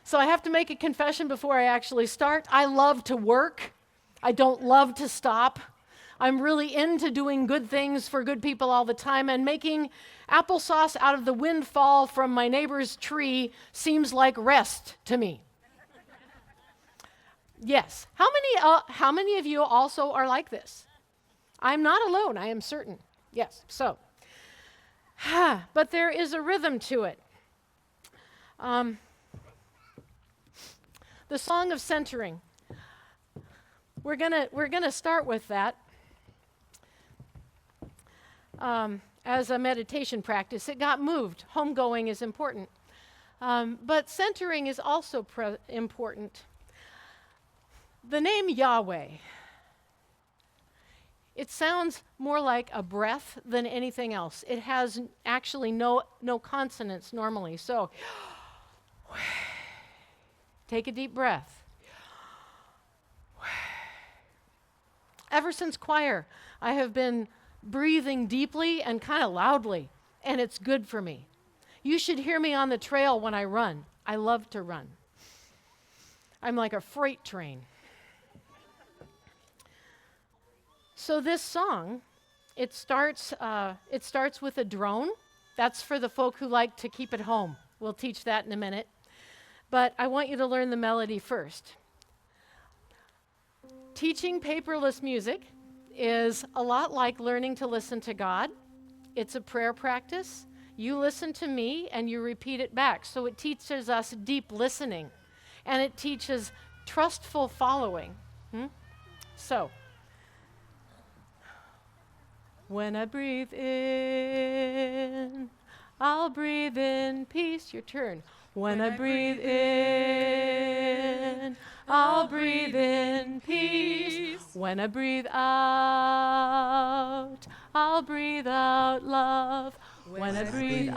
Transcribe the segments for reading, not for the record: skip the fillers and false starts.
So I have to make a confession before I actually start. I love to work. I don't love to stop. I'm really into doing good things for good people all the time, and making applesauce out of the windfall from my neighbor's tree seems like rest to me. Yes. How many of you also are like this? I'm not alone, I am certain. Yes. So, but there is a rhythm to it. The song of centering. We're gonna start with that as a meditation practice. It got moved. Homegoing is important, but centering is also important. The name Yahweh. It sounds more like a breath than anything else. It has actually no consonants normally. So, take a deep breath. Ever since choir, I have been breathing deeply and kind of loudly, and it's good for me. You should hear me on the trail when I run. I love to run. I'm like a freight train. So this song, it starts with a drone. That's for the folk who like to keep it home. We'll teach that in a minute. But I want you to learn the melody first. Teaching paperless music is a lot like learning to listen to God. It's a prayer practice. You listen to me and you repeat it back. So it teaches us deep listening, and it teaches trustful following. So, when I breathe in, I'll breathe in peace. Your turn. When I breathe in, I'll breathe in peace. When I breathe out, I'll breathe out love. When I breathe out,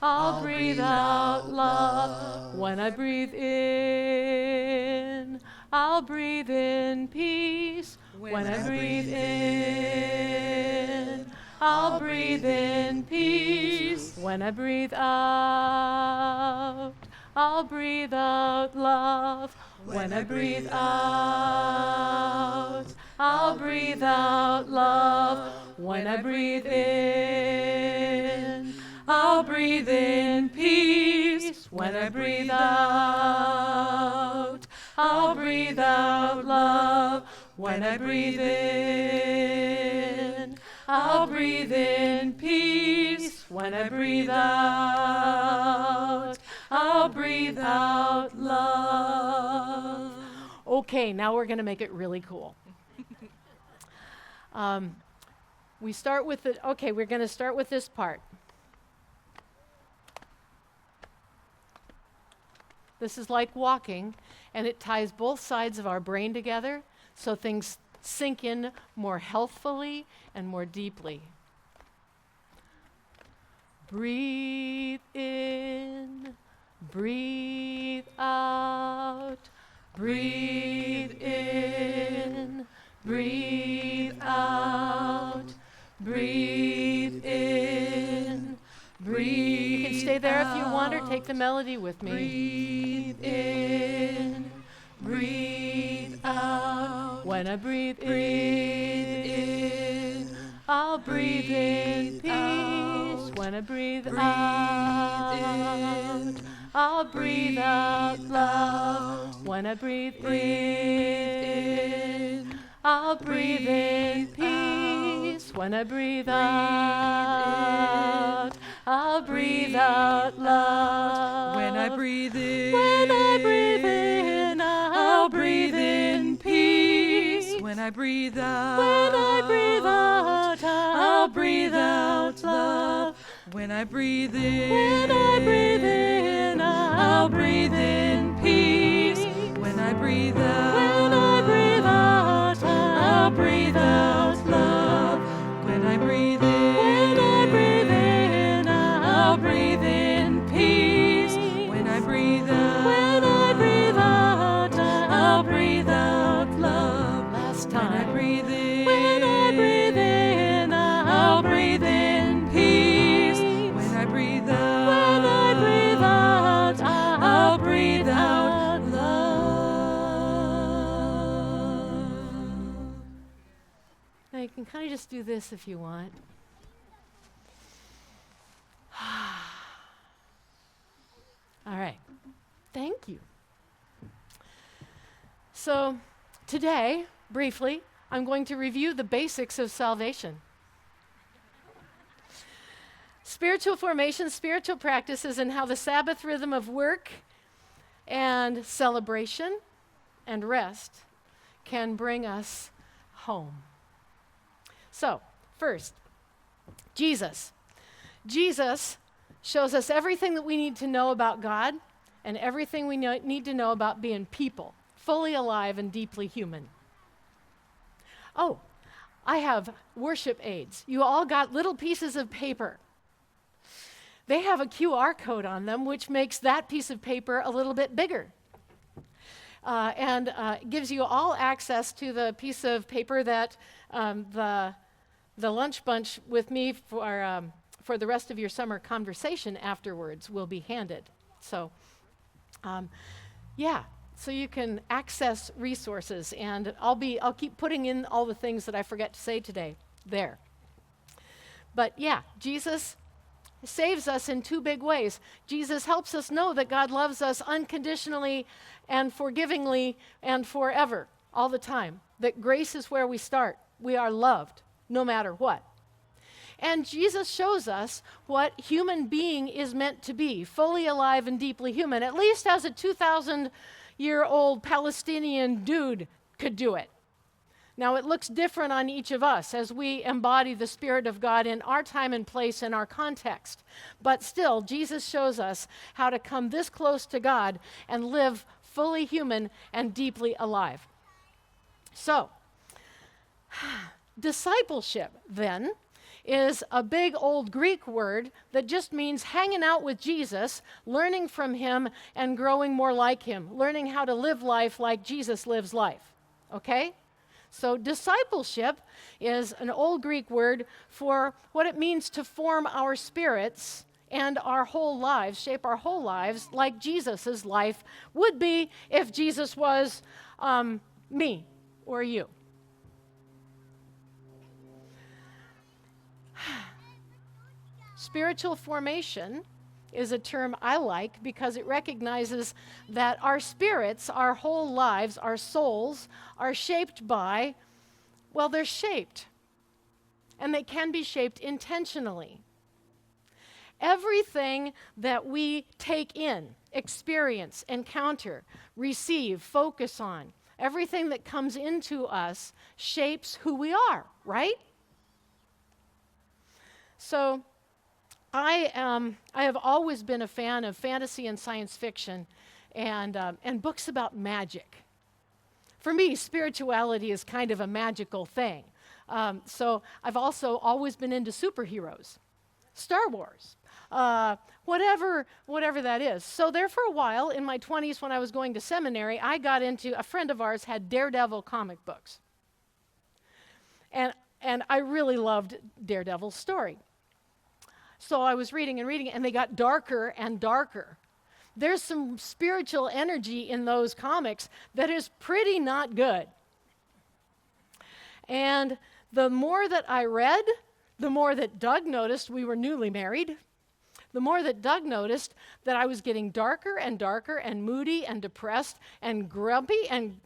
I'll breathe out love. When I breathe in, I'll breathe in peace. When I breathe in, I'll breathe in peace. When I breathe out, I'll breathe out love. When I breathe out, I'll breathe out love. When I breathe in, I'll breathe in peace. When I breathe out, I'll breathe out love. When I breathe in, I'll breathe in peace. When I breathe out, I'll breathe out love. Okay, now we're going to make it really cool. We're going to start with this part. This is like walking, and it ties both sides of our brain together so things sink in more healthfully and more deeply. Breathe in, breathe out, breathe in, breathe out, breathe in, breathe. You can stay there if you want, or take the melody with me. Breathe in, breathe out. When I breathe in, I'll breathe in peace. When I breathe out, I'll breathe out love. When I breathe in, I'll breathe in peace. When I breathe out, I'll breathe out love. When I breathe in, I'll breathe in peace. When I breathe out, When I breathe out, I'll breathe out love. when I breathe in, I'll breathe in peace. when I breathe out, I'll breathe out love. when I breathe in, I'll breathe in peace. when I breathe out, I'll breathe out love. Last time. when I breathe in, I'll breathe in peace. when I breathe When out, I breathe out, kind of just do this if you want. All right. Thank you. So today, briefly, I'm going to review the basics of salvation. Spiritual formation, spiritual practices, and how the Sabbath rhythm of work and celebration and rest can bring us home. So, first, Jesus. Jesus shows us everything that we need to know about God and everything we need to know about being people, fully alive and deeply human. Oh, I have worship aids. You all got little pieces of paper. They have a QR code on them, which makes that piece of paper a little bit bigger. And gives you all access to the piece of paper that the lunch bunch with me for the rest of your summer conversation afterwards will be handed. So, so you can access resources, and I'll keep putting in all the things that I forget to say today there. But yeah, Jesus saves us in two big ways. Jesus helps us know that God loves us unconditionally and forgivingly and forever, all the time. That grace is where we start. We are loved, no matter what. And Jesus shows us what human being is meant to be, fully alive and deeply human, at least as a 2,000-year-old Palestinian dude could do it. Now, it looks different on each of us as we embody the Spirit of God in our time and place and our context. But still, Jesus shows us how to come this close to God and live fully human and deeply alive. So, discipleship, then, is a big old Greek word that just means hanging out with Jesus, learning from him, and growing more like him, learning how to live life like Jesus lives life. Okay? So discipleship is an old Greek word for what it means to form our spirits and our whole lives, shape our whole lives like Jesus's life would be if Jesus was me or you. Spiritual formation is a term I like because it recognizes that our spirits, our whole lives, our souls are shaped by, well, they're shaped. And they can be shaped intentionally. Everything that we take in, experience, encounter, receive, focus on, everything that comes into us shapes who we are, right? So, I have always been a fan of fantasy and science fiction and books about magic. For me, spirituality is kind of a magical thing. So I've also always been into superheroes, Star Wars, whatever that is. So there for a while, in my 20s when I was going to seminary, I got into, a friend of ours had Daredevil comic books. And I really loved Daredevil's story. So I was reading, and they got darker and darker. There's some spiritual energy in those comics that is pretty not good. And the more that I read, the more that Doug noticed, we were newly married, the more that Doug noticed that I was getting darker and darker and moody and depressed and grumpy and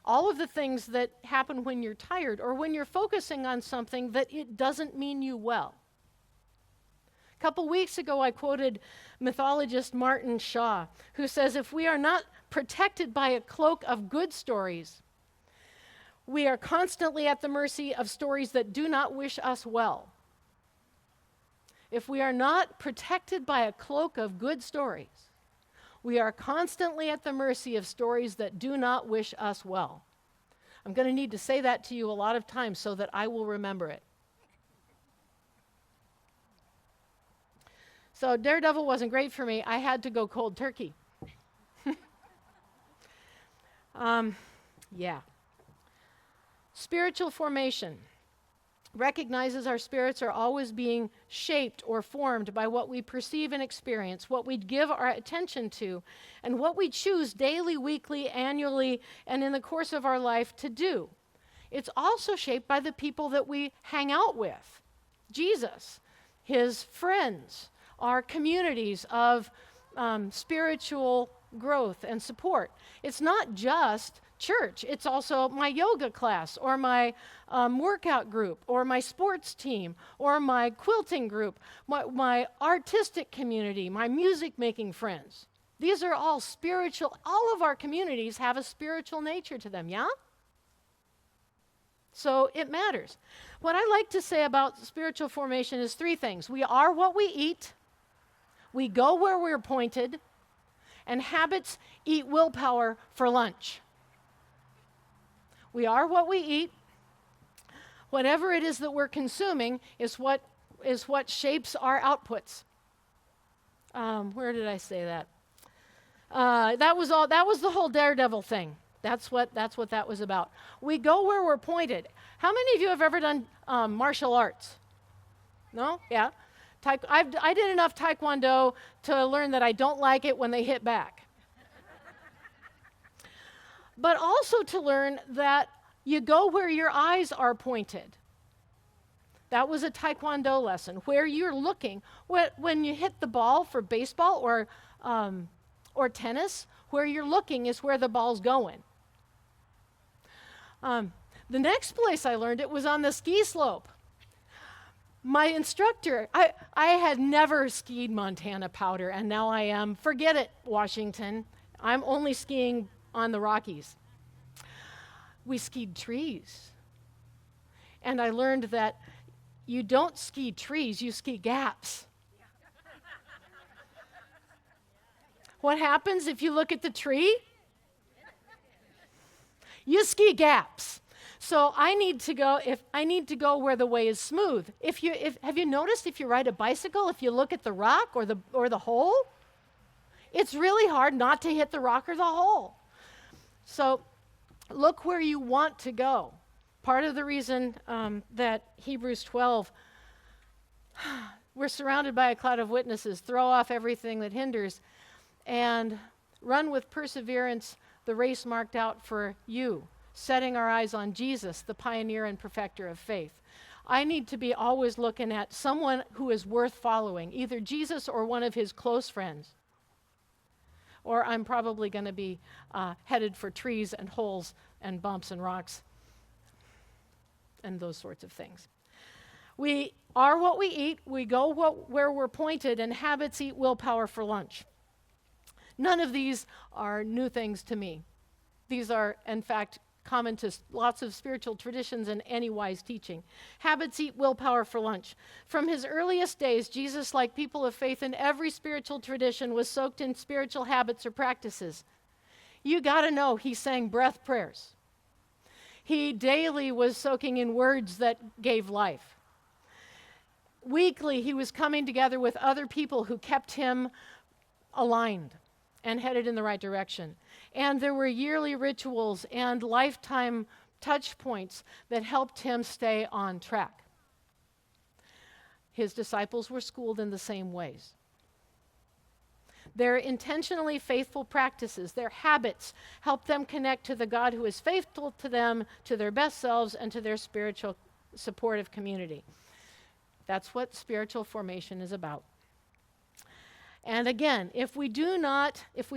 all of the things that happen when you're tired or when you're focusing on something that it doesn't mean you well. A couple weeks ago, I quoted mythologist Martin Shaw, who says, if we are not protected by a cloak of good stories, we are constantly at the mercy of stories that do not wish us well. If we are not protected by a cloak of good stories, we are constantly at the mercy of stories that do not wish us well. I'm going to need to say that to you a lot of times so that I will remember it. So Daredevil wasn't great for me. I had to go cold turkey. Spiritual formation recognizes our spirits are always being shaped or formed by what we perceive and experience, what we give our attention to, and what we choose daily, weekly, annually, and in the course of our life to do. It's also shaped by the people that we hang out with. Jesus, his friends, our communities of spiritual growth and support. It's not just church. It's also my yoga class or my workout group or my sports team or my quilting group, my artistic community, my music making friends. These are all spiritual. All of our communities have a spiritual nature to them, yeah? So it matters. What I like to say about spiritual formation is three things. We are what we eat, we go where we're pointed, and habits eat willpower for lunch. We are what we eat. Whatever it is that we're consuming is what shapes our outputs. Where did I say that? That was the whole daredevil thing. That's what that was about. We go where we're pointed. How many of you have ever done martial arts? No? Yeah. I did enough taekwondo to learn that I don't like it when they hit back. But also to learn that you go where your eyes are pointed. That was a taekwondo lesson, where you're looking. When you hit the ball for baseball or tennis, where you're looking is where the ball's going. The next place I learned it was on the ski slope. My instructor, I had never skied Montana powder, and now I am. Forget it, Washington. I'm only skiing on the Rockies. We skied trees. And I learned that you don't ski trees, you ski gaps. What happens if you look at the tree? You ski gaps. So I need to go where the way is smooth. Have you noticed if you ride a bicycle, if you look at the rock or the hole, it's really hard not to hit the rock or the hole. So look where you want to go. Part of the reason that Hebrews 12, we're surrounded by a cloud of witnesses, throw off everything that hinders, and run with perseverance the race marked out for you, setting our eyes on Jesus, the pioneer and perfecter of faith. I need to be always looking at someone who is worth following, either Jesus or one of his close friends. Or I'm probably going to be headed for trees and holes and bumps and rocks and those sorts of things. We are what we eat, we go where we're pointed, and habits eat willpower for lunch. None of these are new things to me. These are, in fact, common to lots of spiritual traditions and any wise teaching. Habits eat willpower for lunch. From his earliest days, Jesus, like people of faith in every spiritual tradition, was soaked in spiritual habits or practices. You got to know he sang breath prayers. He daily was soaking in words that gave life. Weekly, he was coming together with other people who kept him aligned and headed in the right direction. And there were yearly rituals and lifetime touch points that helped him stay on track. His disciples were schooled in the same ways. Their intentionally faithful practices, their habits, helped them connect to the God who is faithful to them, to their best selves, and to their spiritual supportive community. That's what spiritual formation is about. And again, if we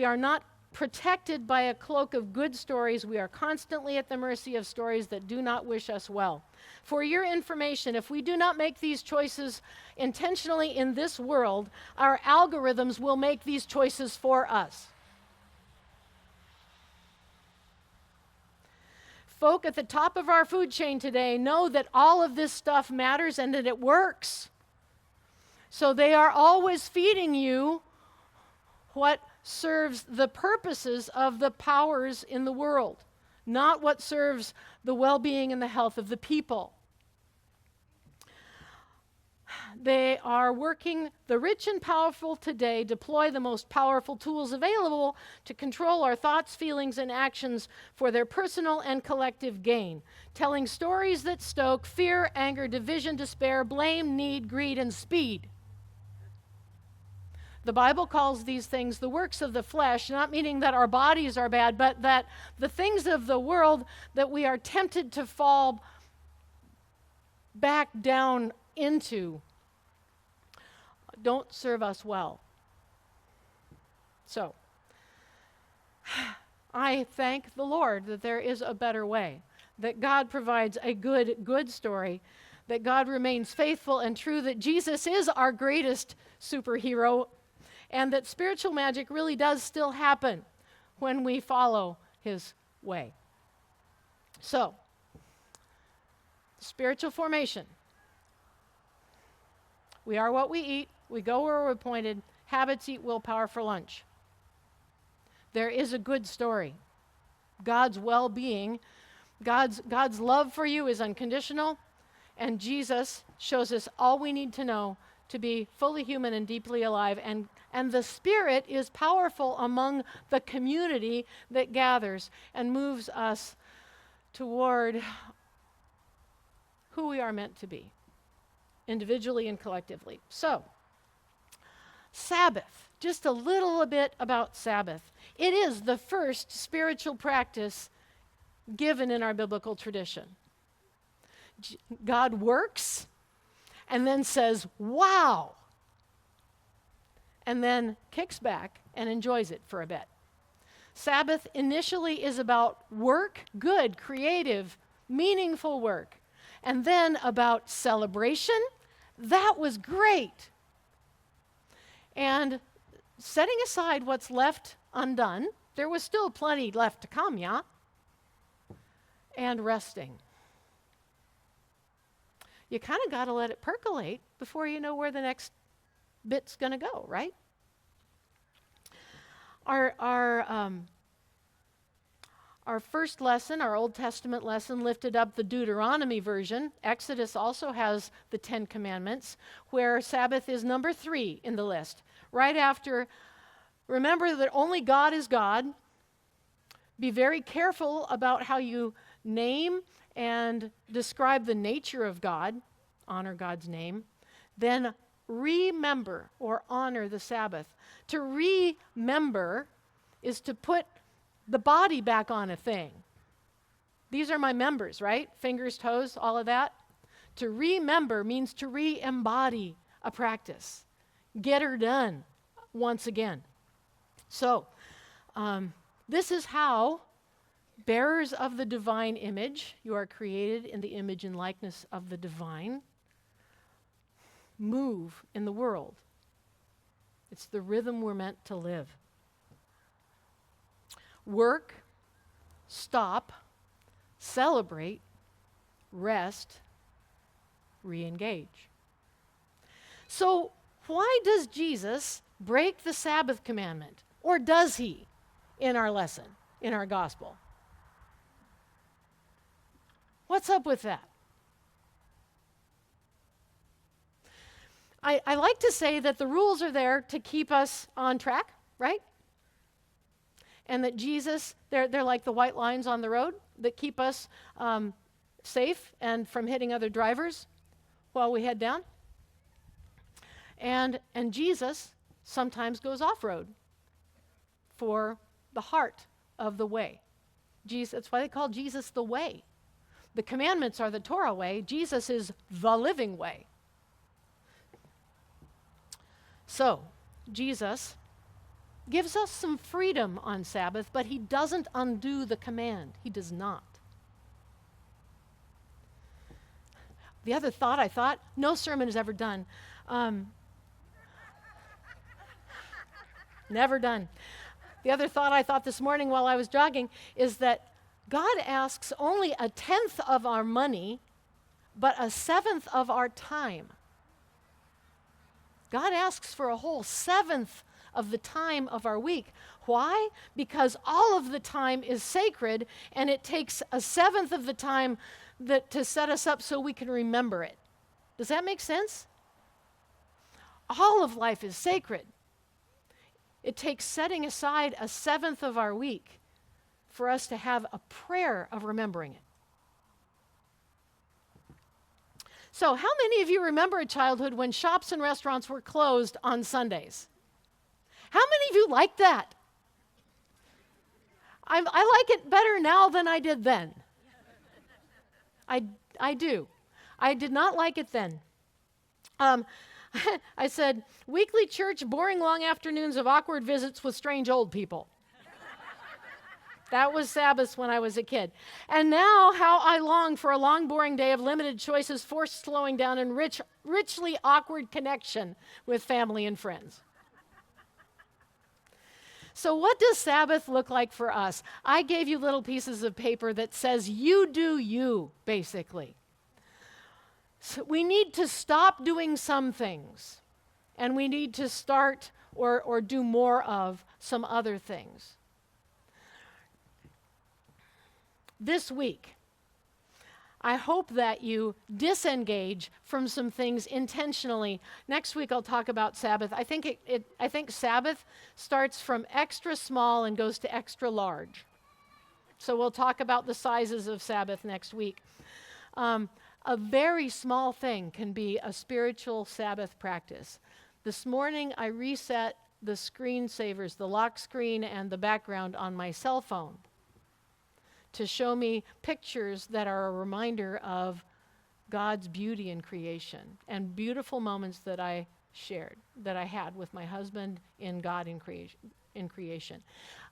are not protected by a cloak of good stories, we are constantly at the mercy of stories that do not wish us well. For your information, if we do not make these choices intentionally in this world, our algorithms will make these choices for us. Folk at the top of our food chain today know that all of this stuff matters and that it works. So they are always feeding you what serves the purposes of the powers in the world, not what serves the well-being and the health of the people. They are working, the rich and powerful today deploy the most powerful tools available to control our thoughts, feelings, and actions for their personal and collective gain, telling stories that stoke fear, anger, division, despair, blame, need, greed, and speed. The Bible calls these things the works of the flesh, not meaning that our bodies are bad, but that the things of the world that we are tempted to fall back down into don't serve us well. So, I thank the Lord that there is a better way, that God provides a good story, that God remains faithful and true, that Jesus is our greatest superhero, and that spiritual magic really does still happen when we follow his way. So, spiritual formation. We are what we eat. We go where we're appointed. Habits eat willpower for lunch. There is a good story. God's well-being, God's love for you is unconditional, and Jesus shows us all we need to know to be fully human and deeply alive, and the Spirit is powerful among the community that gathers and moves us toward who we are meant to be, individually and collectively. So, Sabbath, just a little bit about Sabbath. It is the first spiritual practice given in our biblical tradition. God works and then says, wow, and then kicks back and enjoys it for a bit. Sabbath initially is about work, good, creative, meaningful work, and then about celebration. That was great. And setting aside what's left undone, there was still plenty left to come, yeah? And resting. You kind of got to let it percolate before you know where the next bit's going to go, right? Our first lesson, our Old Testament lesson, lifted up the Deuteronomy version. Exodus also has the 10 Commandments, where Sabbath is number 3 in the list. Right after, remember that only God is God. Be very careful about how you name and describe the nature of God. Honor God's name. Then remember or honor the Sabbath. To remember is to put the body back on a thing. These are my members, right? Fingers, toes, all of that. To remember means to re-embody a practice. Get her done once again. So, this is how bearers of the divine image, you are created in the image and likeness of the divine, move in the world. It's the rhythm we're meant to live. Work, stop, celebrate, rest, re-engage. So, why does Jesus break the Sabbath commandment? Or does he in our lesson, in our gospel? What's up with that? I like to say that the rules are there to keep us on track, right? And that Jesus, they're like the white lines on the road that keep us safe and from hitting other drivers while we head down. And Jesus sometimes goes off-road for the heart of the way. That's why they call Jesus the way. The commandments are the Torah way. Jesus is the living way. So, Jesus gives us some freedom on Sabbath, but he doesn't undo the command. He does not. The other thought I thought, no sermon is ever done. Never done. The other thought I thought this morning while I was jogging is that God asks only 1/10 of our money, but 1/7 of our time. God asks for a whole 1/7 of the time of our week. Why? Because all of the time is sacred, and it takes 1/7 of the time to set us up so we can remember it. Does that make sense? All of life is sacred. It takes setting aside 1/7 of our week for us to have a prayer of remembering it. So, how many of you remember a childhood when shops and restaurants were closed on Sundays? How many of you like that? I like it better now than I did then. I do. I did not like it then. I said, weekly church, boring long afternoons of awkward visits with strange old people. That was Sabbath when I was a kid. And now, how I long for a long, boring day of limited choices, forced slowing down, and richly awkward connection with family and friends. So what does Sabbath look like for us? I gave you little pieces of paper that says, you do you, basically. So we need to stop doing some things, and we need to start or do more of some other things. This week, I hope that you disengage from some things intentionally. Next week I'll talk about Sabbath. I think Sabbath starts from extra small and goes to extra large. So we'll talk about the sizes of Sabbath next week. A very small thing can be a spiritual Sabbath practice. This morning I reset the screensavers, the lock screen and the background on my cell phone, to show me pictures that are a reminder of God's beauty in creation and beautiful moments that I shared, that I had with my husband in God in creation.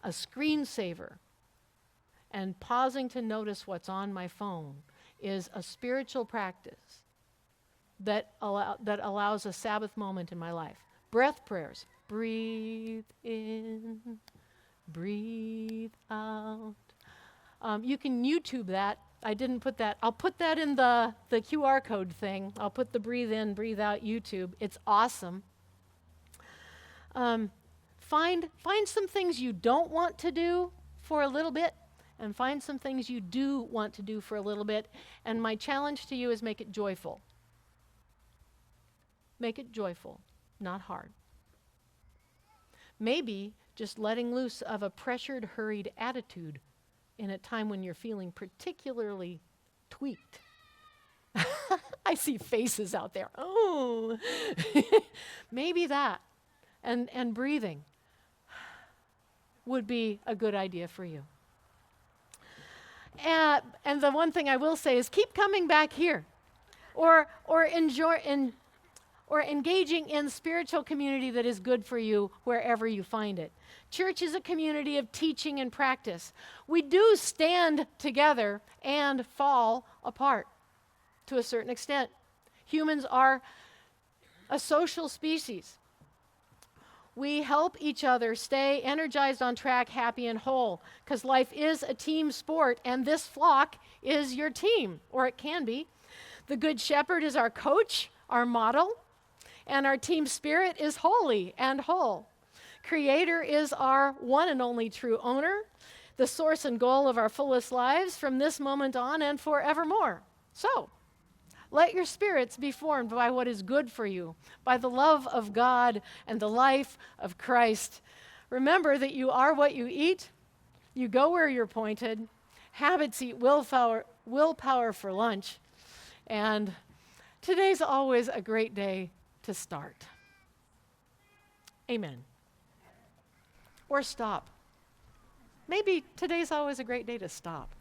A screensaver and pausing to notice what's on my phone is a spiritual practice that allows a Sabbath moment in my life. Breath prayers. Breathe in, breathe out. You can YouTube that. I didn't put that. I'll put that in the QR code thing. I'll put the breathe in, breathe out YouTube. It's awesome. Find some things you don't want to do for a little bit, and find some things you do want to do for a little bit. And my challenge to you is make it joyful. Make it joyful, not hard. Maybe just letting loose of a pressured, hurried attitude in a time when you're feeling particularly tweaked. I see faces out there. Oh, maybe that. And breathing would be a good idea for you. And the one thing I will say is keep coming back here, or engaging in spiritual community that is good for you wherever you find it. Church is a community of teaching and practice. We do stand together and fall apart to a certain extent. Humans are a social species. We help each other stay energized, on track, happy, and whole, because life is a team sport, and this flock is your team, or it can be. The Good Shepherd is our coach, our model, and our team spirit is holy and whole. Creator is our one and only true owner, the source and goal of our fullest lives from this moment on and forevermore. So, let your spirits be formed by what is good for you, by the love of God and the life of Christ. Remember that you are what you eat, you go where you're pointed, habits eat willpower for lunch, and today's always a great day to start. Amen. Or stop. Maybe today's always a great day to stop.